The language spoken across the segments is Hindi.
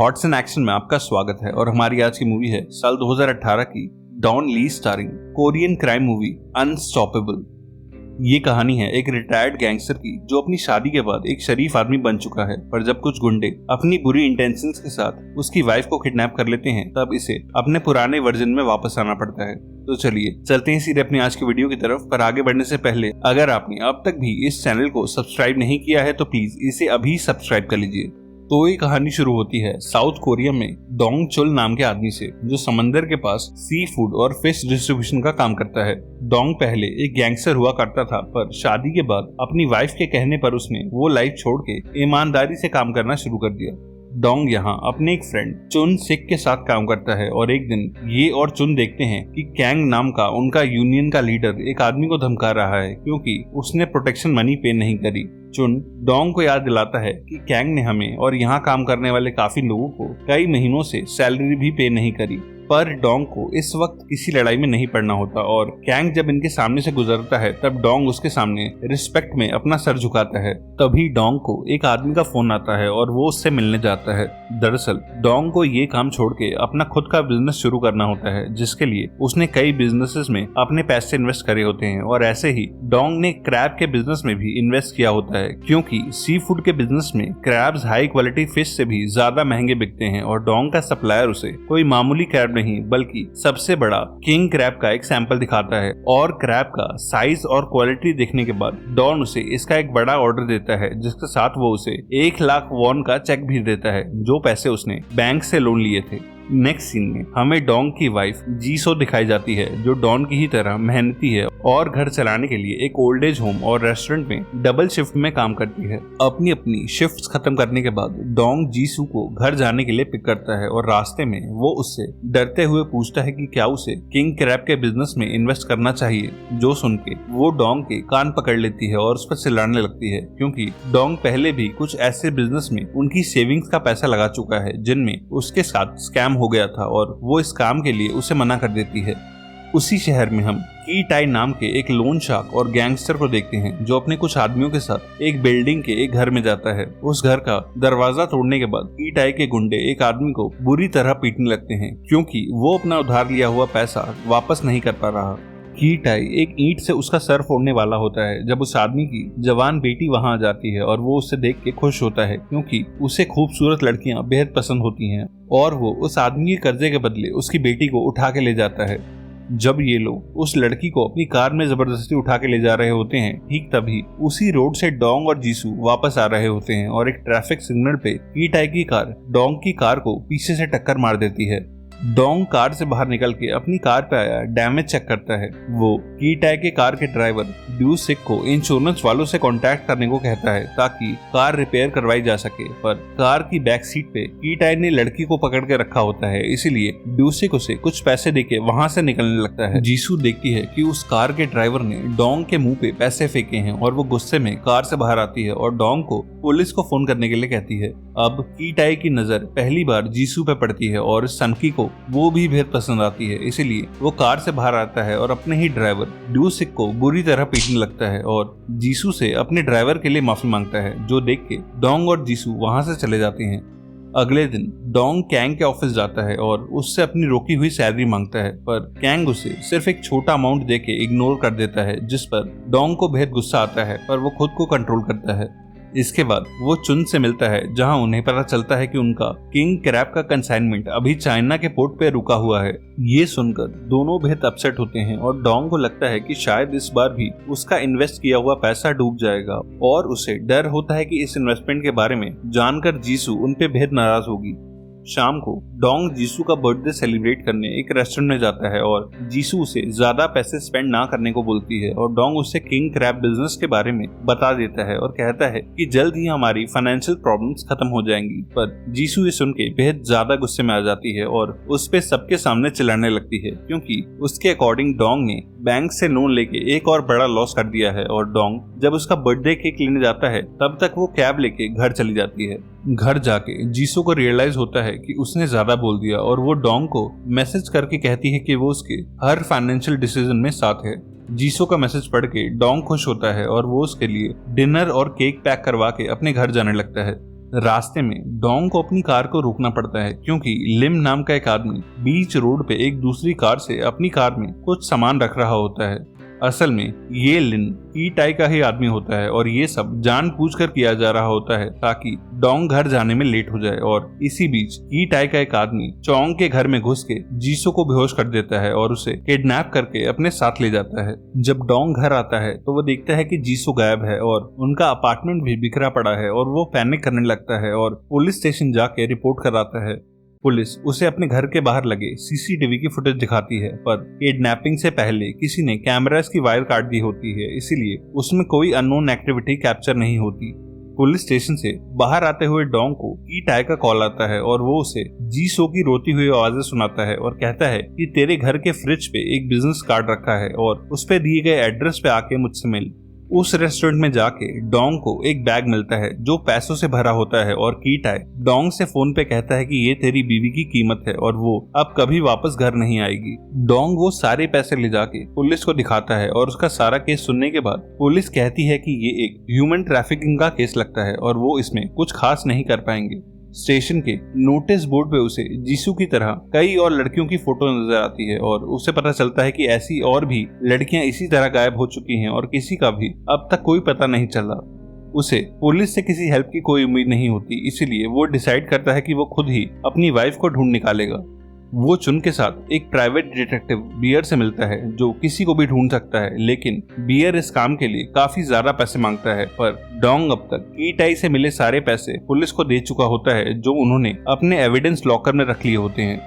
थॉट्स एंड एक्शन में आपका स्वागत है और हमारी आज की मूवी है साल 2018 की Don Lee starring Korean crime movie unstoppable. ये कहानी है एक रिटायर्ड गैंगस्टर की जो अपनी शादी के बाद एक शरीफ आदमी बन चुका है, पर जब कुछ गुंडे अपनी बुरी इंटेंशंस के साथ उसकी वाइफ को किडनैप कर लेते हैं तब इसे अपने पुराने वर्जन में वापस आना पड़ता है। तो चलिए चलते हैं सीधे अपनी आज की वीडियो की तरफ। पर आगे बढ़ने से पहले अगर आपने अब तक भी इस चैनल को सब्सक्राइब नहीं किया है तो प्लीज इसे अभी सब्सक्राइब कर लीजिए। तो ये कहानी शुरू होती है साउथ कोरिया में डोंग चुल नाम के आदमी से, जो समंदर के पास सी फूड और फिश डिस्ट्रीब्यूशन का काम करता है। डोंग पहले एक गैंगस्टर हुआ करता था, पर शादी के बाद अपनी वाइफ के कहने पर उसने वो लाइफ छोड़ के ईमानदारी से काम करना शुरू कर दिया। डोंग यहाँ अपने एक फ्रेंड चुन सिक के साथ काम करता है और एक दिन ये और चुन देखते हैं कि कैंग नाम का उनका यूनियन का लीडर एक आदमी को धमका रहा है क्योंकि उसने प्रोटेक्शन मनी पे नहीं करी। चुन डोंग को याद दिलाता है कि कैंग ने हमें और यहाँ काम करने वाले काफी लोगों को कई महीनों से सैलरी भी पे नहीं करी। पर डोंग को इस वक्त किसी लड़ाई में नहीं पड़ना होता और कैंग जब इनके सामने से गुजरता है तब डोंग उसके सामने रिस्पेक्ट में अपना सर झुकाता है। तभी डोंग को एक आदमी का फोन आता है और वो उससे मिलने जाता है। दरअसल डोंग को ये काम छोड़ के अपना खुद का बिजनेस शुरू करना होता है, जिसके लिए उसने कई बिजनेसेस में अपने पैसे इन्वेस्ट करे होते हैं और ऐसे ही डोंग ने क्रैब के बिजनेस में भी इन्वेस्ट किया होता है, क्योंकि सी फूड के बिजनेस में क्रैब्स हाई क्वालिटी फिश से भी ज्यादा महंगे बिकते हैं और डोंग का सप्लायर उसे कोई मामूली क्रैब नहीं बल्कि सबसे बड़ा किंग क्रैब का एक सैंपल दिखाता है। और क्रैब का साइज और क्वालिटी देखने के बाद डॉन उसे इसका एक बड़ा ऑर्डर देता है, जिसके साथ वो उसे 1 लाख वॉन का चेक भी देता है, जो पैसे उसने बैंक से लोन लिए थे। नेक्स्ट सीन में हमें डोंग की वाइफ जीसो दिखाई जाती है, जो डॉन की ही तरह मेहनती है और घर चलाने के लिए एक ओल्ड एज होम और रेस्टोरेंट में डबल शिफ्ट में काम करती है। अपनी अपनी शिफ्ट्स खत्म करने के बाद डोंग जीसू को घर जाने के लिए पिक करता है और रास्ते में वो उससे डरते हुए पूछता है कि क्या उसे किंग क्रैब के बिजनेस में इन्वेस्ट करना चाहिए। जो सुन के वो डोंग के कान पकड़ लेती है और उस पर चिल्लाने लगती है, क्योंकि डोंग पहले भी कुछ ऐसे बिजनेस में उनकी सेविंग्स का पैसा लगा चुका है जिनमें उसके साथ स्कैम हो गया था और वो इस काम के लिए उसे मना कर देती है। उसी शहर में हम की टाई नाम के एक लोन शार्क और गैंगस्टर को देखते हैं, जो अपने कुछ आदमियों के साथ एक बिल्डिंग के एक घर में जाता है। उस घर का दरवाजा तोड़ने के बाद की टाई के गुंडे एक आदमी को बुरी तरह पीटने लगते हैं, क्योंकि वो अपना उधार लिया हुआ पैसा वापस नहीं कर पा रहा। की टाई एक ईंट से उसका सर फोड़ने वाला होता है जब उस आदमी की जवान बेटी वहां आ जाती है और वो उसे देख के खुश होता है, क्योंकि उसे खूबसूरत लड़कियां बेहद पसंद होती हैं और वो उस आदमी के कर्जे के बदले उसकी बेटी को उठा के ले जाता है। जब ये लोग उस लड़की को अपनी कार में जबरदस्ती उठा के ले जा रहे होते हैं, ठीक तभी उसी रोड से डोंग और जीसू वापस आ रहे होते हैं और एक ट्रैफिक सिग्नल पे की टाई की कार डोंग की कार को पीछे से टक्कर मार देती है। डोंग कार से बाहर निकल के अपनी कार पे आया डैमेज चेक करता है। वो की टाई के कार के ड्राइवर ड्यू सिक को इंश्योरेंस वालों से कांटेक्ट करने को कहता है ताकि कार रिपेयर करवाई जा सके, पर कार की बैक सीट पे की टाई ने लड़की को पकड़ के रखा होता है, इसीलिए ड्यू सिक उसे कुछ पैसे देके वहां से निकलने लगता है। जीसू देखती है कि उस कार के ड्राइवर ने डोंग के मुंह पे पैसे फेंके हैं और वो गुस्से में कार से बाहर आती है और डोंग को पुलिस को फोन करने के लिए कहती है। अब की टाई की नजर पहली बार जीसू पे पड़ती है और सनकी को वो भी बेहद पसंद आती है, इसीलिए वो कार से बाहर आता है और अपने ही ड्राइवर ड्यू सिक को बुरी तरह पीटने लगता है और जीसू से अपने ड्राइवर के लिए माफी मांगता है, जो देख के डोंग और जीसू वहां से चले जाते हैं। अगले दिन डोंग कैंग के ऑफिस जाता है और उससे अपनी रोकी हुई सैलरी मांगता है, पर कैंग उसे सिर्फ एक छोटा अमाउंट देके इग्नोर कर देता है, जिस पर डोंग को बेहद गुस्सा आता है, पर वो खुद को कंट्रोल करता है। इसके बाद वो चुन से मिलता है, जहां उन्हें पता चलता है कि उनका किंग क्रैब का कंसाइनमेंट अभी चाइना के पोर्ट पे रुका हुआ है। ये सुनकर दोनों बेहद अपसेट होते हैं और डोंग को लगता है कि शायद इस बार भी उसका इन्वेस्ट किया हुआ पैसा डूब जाएगा और उसे डर होता है कि इस इन्वेस्टमेंट के बारे में जानकर जीसू उन पे बेहद नाराज होगी। शाम को डोंग जीसू का बर्थडे सेलिब्रेट करने एक रेस्टोरेंट में जाता है और जीसू उसे ज्यादा पैसे स्पेंड ना करने को बोलती है और डोंग उसे किंग क्रैब बिजनेस के बारे में बता देता है और कहता है कि जल्द ही हमारी फाइनेंशियल प्रॉब्लम्स खत्म हो जाएंगी। पर जीसू ये सुन के बेहद ज्यादा गुस्से में आ जाती है और उस पे सबके सामने चिल्लाने लगती है, क्योंकि उसके अकॉर्डिंग डोंग ने बैंक से लोन लेके एक और बड़ा लॉस कर दिया है और डोंग जब उसका बर्थडे केक लेने जाता है तब तक वो कैब लेके घर चली जाती है। घर जाके जीसू को रियलाइज होता है कि उसने ज्यादा बोल दिया और वो डोंग को मैसेज करके कहती है कि वो उसके हर फाइनेंशियल डिसीजन में साथ है। जीसू का मैसेज पढ़ के डोंग खुश होता है और वो उसके लिए डिनर और केक पैक करवा के अपने घर जाने लगता है। रास्ते में डोंग को अपनी कार को रोकना पड़ता है क्योंकि लिम नाम का एक आदमी बीच रोड पे एक दूसरी कार से अपनी कार में कुछ सामान रख रहा होता है। असल में ये लिन की टाई का ही आदमी होता है और ये सब जानबूझकर किया जा रहा होता है ताकि डोंग घर जाने में लेट हो जाए। और इसी बीच की टाई का एक आदमी चोंग के घर में घुस के जीसो को बेहोश कर देता है और उसे किडनैप करके अपने साथ ले जाता है। जब डोंग घर आता है तो वो देखता है कि जीसो गायब है और उनका अपार्टमेंट भी बिखरा पड़ा है और वो पैनिक करने लगता है और पुलिस स्टेशन जाके रिपोर्ट कराता है। पुलिस उसे अपने घर के बाहर लगे सीसीटीवी की फुटेज दिखाती है, पर किडनैपिंग से पहले किसी ने कैमरास की वायर काट दी होती है, इसीलिए उसमें कोई अननोन एक्टिविटी कैप्चर नहीं होती। पुलिस स्टेशन से बाहर आते हुए डोंग को की टाई का कॉल आता है और वो उसे जीसो की रोती हुई आवाजें सुनाता है और कहता है कि तेरे घर के फ्रिज पे एक बिजनेस कार्ड रखा है और उस पे दिए गए एड्रेस पे आके मुझसे मिल। उस रेस्टोरेंट में जाके डोंग को एक बैग मिलता है जो पैसों से भरा होता है और की टाई डोंग से फोन पे कहता है कि ये तेरी बीवी की कीमत है और वो अब कभी वापस घर नहीं आएगी। डोंग वो सारे पैसे ले जाके पुलिस को दिखाता है और उसका सारा केस सुनने के बाद पुलिस कहती है कि ये एक ह्यूमन ट्रैफिकिंग का केस लगता है और वो इसमें कुछ खास नहीं कर पाएंगे। स्टेशन के नोटिस बोर्ड पे उसे जीसू की तरह कई और लड़कियों की फोटो नजर आती है और उसे पता चलता है कि ऐसी और भी लड़कियां इसी तरह गायब हो चुकी हैं और किसी का भी अब तक कोई पता नहीं चला। उसे पुलिस से किसी हेल्प की कोई उम्मीद नहीं होती, इसीलिए वो डिसाइड करता है कि वो खुद ही अपनी वाइफ को ढूंढ निकालेगा। वो चुन के साथ एक प्राइवेट डिटेक्टिव बियर से मिलता है जो किसी को भी ढूंढ सकता है, लेकिन बियर इस काम के लिए काफी ज्यादा पैसे मांगता है। पर डोंग अब तक की टाई से मिले सारे पैसे पुलिस को दे चुका होता है जो उन्होंने अपने एविडेंस लॉकर में रख लिए होते हैं।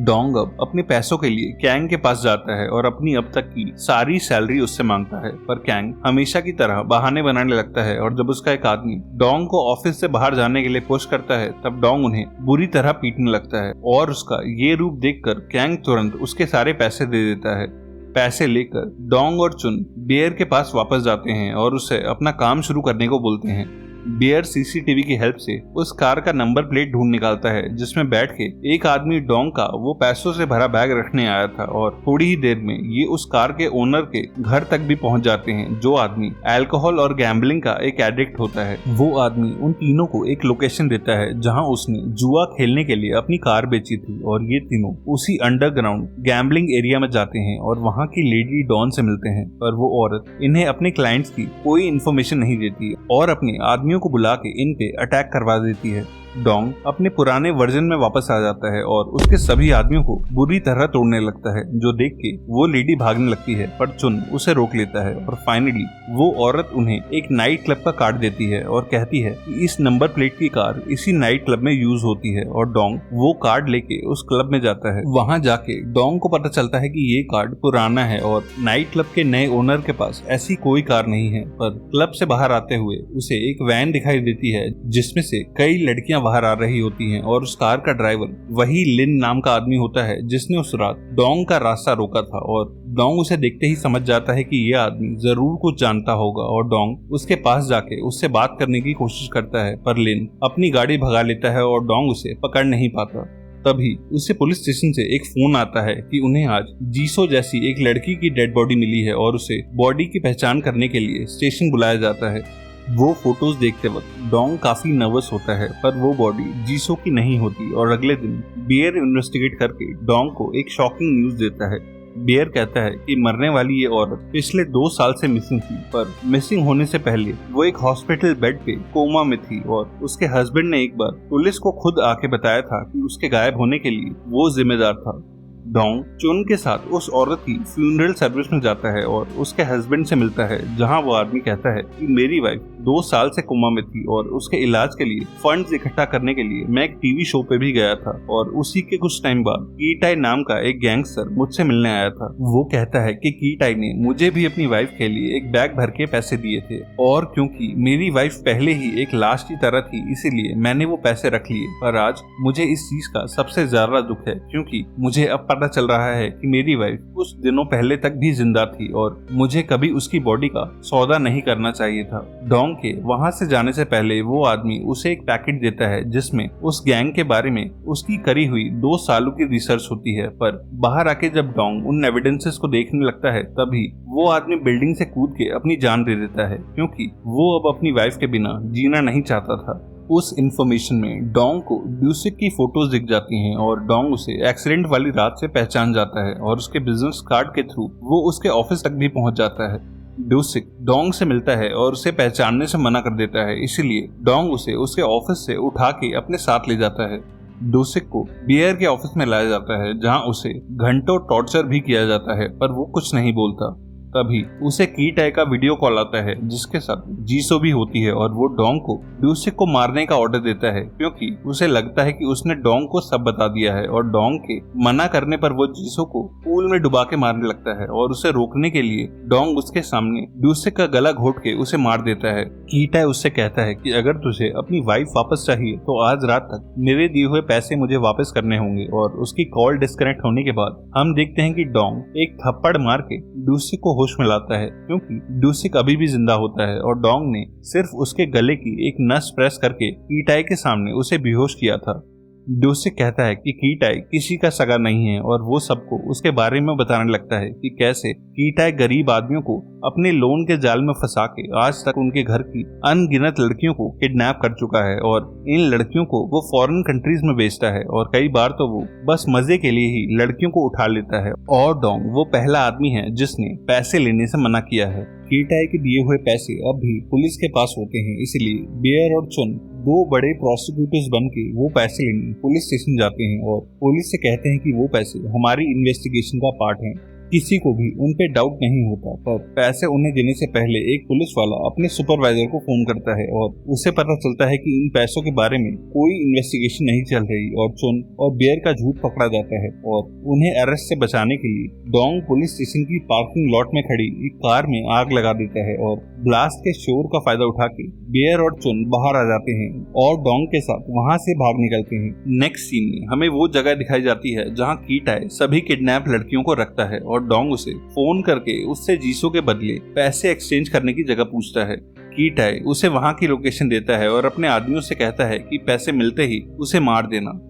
डोंग अब अपने पैसों के लिए कैंग के पास जाता है और अपनी अब तक की सारी सैलरी उससे मांगता है, पर कैंग हमेशा की तरह बहाने बनाने लगता है और जब उसका एक आदमी डोंग को ऑफिस से बाहर जाने के लिए पुश करता है तब डोंग उन्हें बुरी तरह पीटने लगता है और उसका ये रूप देखकर कैंग तुरंत उसके सारे पैसे दे देता है। पैसे लेकर डोंग और चुन बियर के पास वापस जाते हैं और उसे अपना काम शुरू करने को बोलते हैं। बियर सीसीटीवी की हेल्प से उस कार का नंबर प्लेट ढूंढ निकालता है जिसमें बैठ के एक आदमी डोंग का वो पैसों से भरा बैग रखने आया था और थोड़ी ही देर में ये उस कार के ओनर के घर तक भी पहुंच जाते हैं जो आदमी अल्कोहल और गैम्बलिंग का एक एडिक्ट होता है। वो आदमी उन तीनों को एक लोकेशन देता है जहां उसने जुआ खेलने के लिए अपनी कार बेची थी और ये तीनों उसी अंडरग्राउंड गैम्बलिंग एरिया में जाते हैं और वहां की लेडी डॉन से मिलते हैं, पर वो औरत इन्हें अपने क्लाइंट्स की कोई इन्फॉर्मेशन नहीं देती और अपने आदमी को बुला के इन पे अटैक करवा देती है। डोंग अपने पुराने वर्जन में वापस आ जाता है और उसके सभी आदमियों को बुरी तरह तोड़ने लगता है, जो देख के वो लेडी भागने लगती है पर चुन उसे रोक लेता है और फाइनली वो औरत उन्हें एक नाइट क्लब का कार्ड देती है और कहती है कि इस नंबर प्लेट की कार इसी नाइट क्लब में यूज होती है और डोंग वो कार्ड लेके उस क्लब में जाता है। वहां जाके डोंग को पता चलता है कि ये कार्ड पुराना है और नाइट क्लब के नए ओनर के पास ऐसी कोई कार नहीं है, पर क्लब से बाहर आते हुए उसे एक वैन दिखाई देती है जिसमें से कई लड़कियां बाहर आ रही होती हैं और उस कार का ड्राइवर वही लिन नाम का आदमी होता है जिसने उस रात डोंग का रास्ता रोका था और डोंग उसे देखते ही समझ जाता है कि यह आदमी जरूर कुछ जानता होगा और डोंग उसके पास जाके उससे बात करने की कोशिश करता है, पर लिन अपनी गाड़ी भगा लेता है और डोंग उसे पकड़ नहीं पाता। तभी उसे पुलिस स्टेशन से एक फोन आता है कि उन्हें आज जीसो जैसी एक लड़की की डेड बॉडी मिली है और उसे बॉडी की पहचान करने के लिए स्टेशन बुलाया जाता है। वो फोटोज देखते वक्त डोंग काफी नर्वस होता है, पर वो बॉडी जीसो की नहीं होती और अगले दिन बियर इन्वेस्टिगेट करके डोंग को एक शॉकिंग न्यूज देता है। बियर कहता है कि मरने वाली ये औरत पिछले 2 साल से मिसिंग थी, पर मिसिंग होने से पहले वो एक हॉस्पिटल बेड पे कोमा में थी और उसके हस्बैंड ने एक बार पुलिस को खुद आके बताया था कि उसके गायब होने के लिए वो जिम्मेदार था। डोंग चुन के साथ उस औरत की फ्यूनरल सर्विस में जाता है और उसके हस्बैंड से मिलता है, जहां वो आदमी कहता है कि मेरी वाइफ 2 साल से कोमा में थी और उसके इलाज के लिए फंड्स इकट्ठा करने के लिए मैं एक टीवी शो पे भी गया था और उसी के कुछ टाइम बाद कीटाई नाम का एक गैंगस्टर मुझसे मिलने आया था। वो कहता है कि कीटाई ने मुझे भी अपनी वाइफ के लिए एक बैग भर के पैसे दिए थे और क्योंकि मेरी वाइफ पहले ही एक लाश की तरह थी इसीलिए मैंने वो पैसे रख लिए, पर आज मुझे इस चीज का सबसे ज्यादा दुख है क्योंकि मुझे अब पता चल रहा है कि मेरी वाइफ कुछ दिनों पहले तक भी जिंदा थी और मुझे कभी उसकी बॉडी का सौदा नहीं करना चाहिए था। डोंग के वहां से जाने से पहले वो आदमी उसे एक पैकेट देता है जिसमें उस गैंग के बारे में उसकी करी हुई 2 सालों की रिसर्च होती है, पर बाहर आके जब डोंग उन एविडेंसेस को देखने लगता है तभी वो आदमी बिल्डिंग से कूद के अपनी जान दे देता है क्योंकि वो अब अपनी वाइफ के बिना जीना नहीं चाहता था। उस इंफॉर्मेशन में डोंग को ड्यूसिक की फोटोज दिख जाती हैं और डोंग उसे एक्सीडेंट वाली रात से पहचान जाता है और उसके बिजनेस कार्ड के थ्रू वो उसके ऑफिस तक भी पहुंच जाता है। ड्यूसिक डोंग से मिलता है और उसे पहचानने से मना कर देता है, इसीलिए डोंग उसे उसके ऑफिस से उठा के अपने साथ ले जाता है। ड्यूसिक को बियर के ऑफिस में लाया जाता है जहां उसे घंटों टॉर्चर भी किया जाता है, पर वो कुछ नहीं बोलता। तभी उसे की टाई का वीडियो कॉल आता है जिसके साथ जीसो भी होती है और वो डोंग को ड्यूसिक को मारने का ऑर्डर देता है क्योंकि उसे लगता है कि उसने डोंग को सब बता दिया है और डोंग के मना करने पर वो जीसो को पूल में डुबा के मारने लगता है और उसे रोकने के लिए डोंग उसके सामने ड्यूसिक का गला घोट के उसे मार देता है। की टाई उससे कहता है कि अगर तुझे अपनी वाइफ वापस चाहिए तो आज रात तक मेरे दिए हुए पैसे मुझे वापस करने होंगे और उसकी कॉल डिस्कनेक्ट होने के बाद हम देखते हैं कि डोंग एक थप्पड़ मार के ड्यूसिक को होश में लाता है क्योंकि ड्यूसिक अभी भी जिंदा होता है और डोंग ने सिर्फ उसके गले की एक नस प्रेस करके की टाई के सामने उसे बेहोश किया था। ड्यूसिक कहता है कि की टाई किसी का सगा नहीं है और वो सबको उसके बारे में बताने लगता है कि कैसे की टाई गरीब आदमियों को अपने लोन के जाल में फंसा के आज तक उनके घर की अनगिनत लड़कियों को किडनैप कर चुका है और इन लड़कियों को वो फॉरेन कंट्रीज में बेचता है और कई बार तो वो बस मजे के लिए ही लड़कियों को उठा लेता है और डोंग वो पहला आदमी है जिसने पैसे लेने से मना किया है। की टाई के दिए हुए पैसे अब भी पुलिस के पास होते हैं, इसलिए बियर और चुन दो बड़े प्रोसिक्यूटर्स बन के वो पैसे लेने पुलिस स्टेशन जाते हैं और पुलिस से कहते हैं कि वो पैसे हमारी इन्वेस्टिगेशन का पार्ट हैं। किसी को भी उन पे डाउट नहीं होता, पर पैसे उन्हें देने से पहले एक पुलिस वाला अपने सुपरवाइजर को फोन करता है और उसे पता चलता है कि इन पैसों के बारे में कोई इन्वेस्टिगेशन नहीं चल रही और चुन और बियर का झूठ पकड़ा जाता है और उन्हें अरेस्ट से बचाने के लिए डोंग पुलिस स्टेशन की पार्किंग लॉट में खड़ी एक कार में आग लगा देता है और ब्लास्ट के शोर का फायदा उठा के बियर और चुन बाहर आ जाते हैं और डोंग के साथ वहां से भाग निकलते हैं। नेक्स्ट सीन में हमें वो जगह दिखाई जाती है जहां की टाई सभी किडनैप लड़कियों को रखता है और डोंग उसे फोन करके उससे जीसो के बदले पैसे एक्सचेंज करने की जगह पूछता है। की टाई उसे वहां की लोकेशन देता है और अपने आदमियों से कहता है कि पैसे मिलते ही उसे मार देना।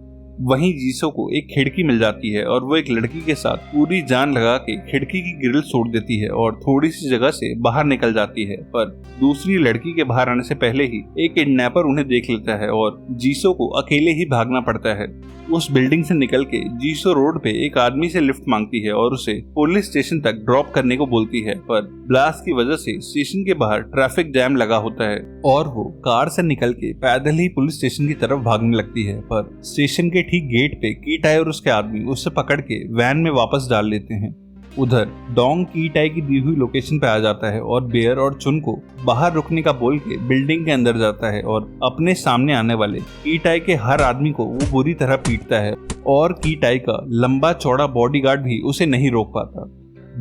वहीं जीसो को एक खिड़की मिल जाती है और वो एक लड़की के साथ पूरी जान लगा के खिड़की की ग्रिल तोड़ देती है और थोड़ी सी जगह से बाहर निकल जाती है, पर दूसरी लड़की के बाहर आने से पहले ही एक किडनैपर उन्हें देख लेता है और जीसो को अकेले ही भागना पड़ता है। उस बिल्डिंग से निकल के जीसो रोड पे एक आदमी से लिफ्ट मांगती है और उसे पुलिस स्टेशन तक ड्रॉप करने को बोलती है, पर ब्लास्ट की वजह से स्टेशन के बाहर ट्रैफिक जैम लगा होता है और वो कार से निकल के पैदल ही पुलिस स्टेशन की तरफ भागने लगती है, पर स्टेशन के ठीक गेट पे की टाई और उसके आदमी उसे पकड़ के वैन में वापस डाल लेते हैं। उधर डोंग की टाई की दी हुई लोकेशन पे आ जाता है और बियर और चुन को बाहर रुकने का बोल के बिल्डिंग के अंदर जाता है और अपने सामने आने वाले की टाई के हर आदमी को वो बुरी तरह पीटता है और की टाई का लंबा चौड़ा बॉडीगार्ड भी उसे नहीं रोक पाता।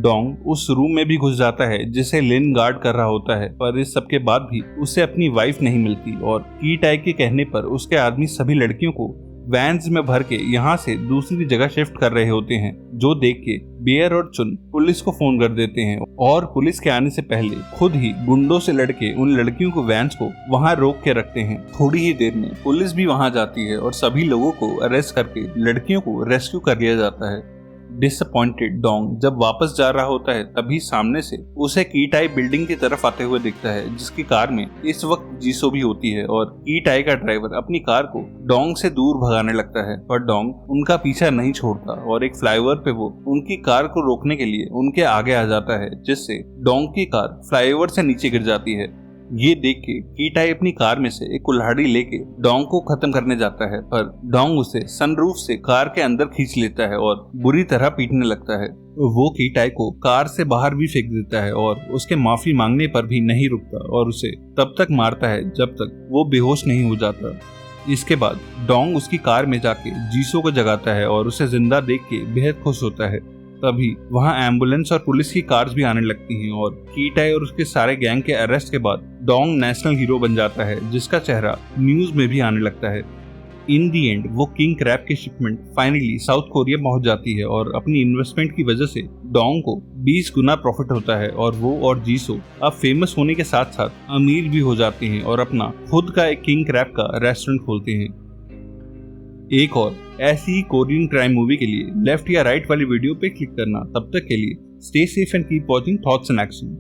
डोंग उस रूम में भी घुस जाता है जिसे लिन गार्ड कर रहा होता है, पर इस सब के बाद भी उसे अपनी वाइफ नहीं मिलती और की टाई के कहने पर उसके आदमी सभी लड़कियों को वैन्स में भर के यहाँ से दूसरी जगह शिफ्ट कर रहे होते हैं, जो देख के बियर और चुन पुलिस को फोन कर देते हैं और पुलिस के आने से पहले खुद ही गुंडों से लड़के उन लड़कियों को वैन्स को वहाँ रोक के रखते हैं। थोड़ी ही देर में पुलिस भी वहाँ जाती है और सभी लोगों को अरेस्ट करके लड़कियों को रेस्क्यू कर लिया जाता है। डिसअपॉइंटेड डोंग जब वापस जा रहा होता है तभी सामने से उसे की टाई बिल्डिंग की तरफ आते हुए दिखता है, जिसकी कार में इस वक्त जीसो भी होती है और की टाई का ड्राइवर अपनी कार को डोंग से दूर भगाने लगता है, पर डोंग उनका पीछा नहीं छोड़ता और एक फ्लाईओवर पे वो उनकी कार को रोकने के लिए उनके आगे आ जाता है, जिससे डोंग की कार फ्लाईओवर से नीचे गिर जाती है। ये देख के की टाई अपनी कार में से एक कुल्हाड़ी लेके डोंग को खत्म करने जाता है, पर डोंग उसे सनरूफ से कार के अंदर खींच लेता है और बुरी तरह पीटने लगता है। वो की टाई को कार से बाहर भी फेंक देता है और उसके माफी मांगने पर भी नहीं रुकता और उसे तब तक मारता है जब तक वो बेहोश नहीं हो जाता। इसके बाद डोंग उसकी कार में जाके जीसो को जगाता है और उसे जिंदा देख के बेहद खुश होता है। तभी वहां एम्बुलेंस और पुलिस की कार्स भी आने लगती हैं और की टाई और उसके सारे गैंग के अरेस्ट के बाद डोंग नेशनल हीरो बन जाता है, जिसका चेहरा न्यूज में भी आने लगता है। इन दी एंड वो किंग क्रैब की शिपमेंट फाइनली साउथ कोरिया पहुंच जाती है और अपनी इन्वेस्टमेंट की वजह से डोंग को 20 गुना प्रॉफिट होता है और वो और जीसो अब फेमस होने के साथ साथ अमीर भी हो जाते हैं और अपना खुद का एक किंग क्रैब का रेस्टोरेंट खोलते हैं। एक और ऐसी ही कोरियन क्राइम मूवी के लिए लेफ्ट या राइट वाली वीडियो पे क्लिक करना। तब तक के लिए stay safe and keep watching thoughts and action.